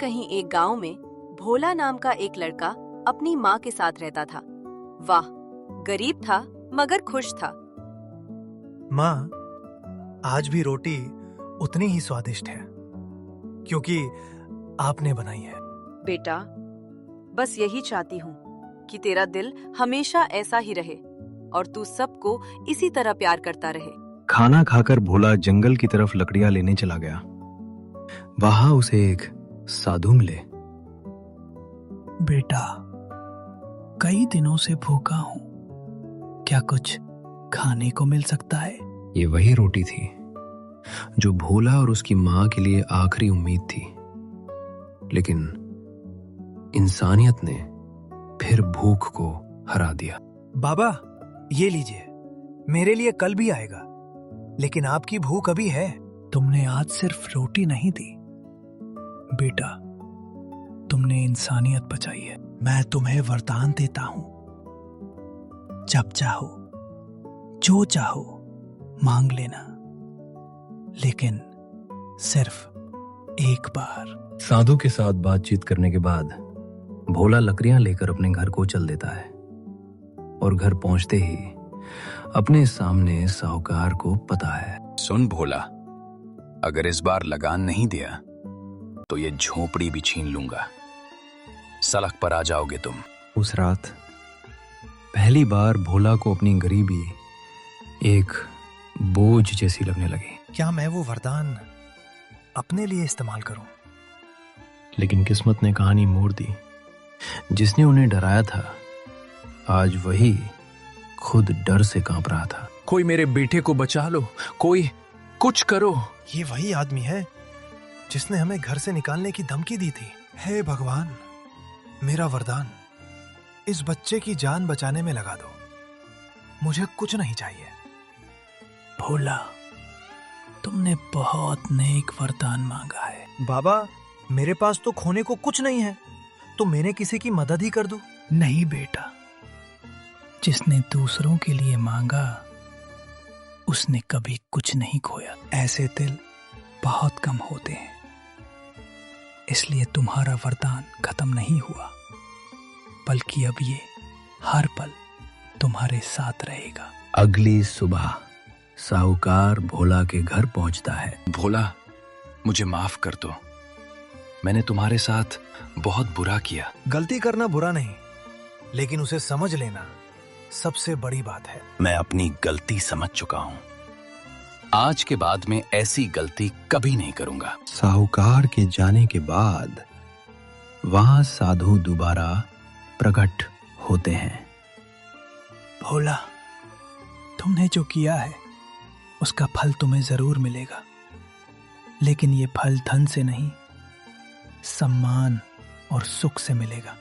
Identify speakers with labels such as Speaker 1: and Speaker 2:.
Speaker 1: कहीं एक गांव में भोला नाम का एक लड़का अपनी माँ के साथ रहता था। वाह, गरीब था मगर खुश था।
Speaker 2: माँ, आज भी रोटी उतनी ही स्वादिष्ट है क्योंकि आपने बनाई है।
Speaker 1: बेटा, बस यही चाहती हूँ कि तेरा दिल हमेशा ऐसा ही रहे और तू सबको इसी तरह प्यार करता रहे।
Speaker 3: खाना खाकर भोला जंगल की तरफ लकड़ियां लेने चला गया। वहां उसे एक साधु मिले।
Speaker 4: बेटा, कई दिनों से भूखा हूं, क्या कुछ खाने को मिल सकता है?
Speaker 3: ये वही रोटी थी जो भोला और उसकी मां के लिए आखिरी उम्मीद थी। लेकिन इंसानियत ने फिर भूख को हरा दिया।
Speaker 2: बाबा, ये लीजिए, मेरे लिए कल भी आएगा, लेकिन आपकी भूख अभी है।
Speaker 4: तुमने आज सिर्फ रोटी नहीं दी बेटा, तुमने इंसानियत बचाई है। मैं तुम्हें वरदान देता हूं, जब चाहो जो चाहो मांग लेना, लेकिन सिर्फ एक बार।
Speaker 3: साधु के साथ बातचीत करने के बाद भोला लकड़ियां लेकर अपने घर को चल देता है और घर पहुंचते ही अपने सामने साहूकार को पता है।
Speaker 5: सुन भोला, अगर इस बार लगान नहीं दिया तो ये झोपड़ी भी छीन लूंगा। सड़क पर आ जाओगे तुम।
Speaker 3: उस रात पहली बार भोला को अपनी गरीबी एक बोझ जैसी लगने लगी।
Speaker 2: क्या मैं वो वरदान अपने लिए इस्तेमाल करूं?
Speaker 3: लेकिन किस्मत ने कहानी मोड़ दी। जिसने उन्हें डराया था, आज वही खुद डर से कांप रहा था।
Speaker 5: कोई मेरे बेटे को बचा लो, कोई कुछ करो।
Speaker 2: ये वही आदमी है जिसने हमें घर से निकालने की धमकी दी थी। हे भगवान, मेरा वरदान इस बच्चे की जान बचाने में लगा दो। मुझे कुछ नहीं चाहिए।
Speaker 4: भोला, तुमने बहुत नेक वरदान मांगा है।
Speaker 2: बाबा, मेरे पास तो खोने को कुछ नहीं है, तो मैंने किसी की मदद ही कर दूं।
Speaker 4: नहीं बेटा, जिसने दूसरों के लिए मांगा उसने कभी कुछ नहीं खोया। ऐसे दिल बहुत कम होते हैं, इसलिए तुम्हारा वरदान खत्म नहीं हुआ, बल्कि अब ये हर पल तुम्हारे साथ रहेगा।
Speaker 3: अगली सुबह साहूकार भोला के घर पहुंचता है।
Speaker 5: भोला, मुझे माफ कर दो, मैंने तुम्हारे साथ बहुत बुरा किया।
Speaker 2: गलती करना बुरा नहीं, लेकिन उसे समझ लेना सबसे बड़ी बात है।
Speaker 5: मैं अपनी गलती समझ चुका हूं, आज के बाद में ऐसी गलती कभी नहीं करूंगा।
Speaker 3: साहूकार के जाने के बाद वहां साधु दोबारा प्रकट होते हैं।
Speaker 4: भोला, तुमने जो किया है उसका फल तुम्हें जरूर मिलेगा, लेकिन ये फल धन से नहीं, सम्मान और सुख से मिलेगा।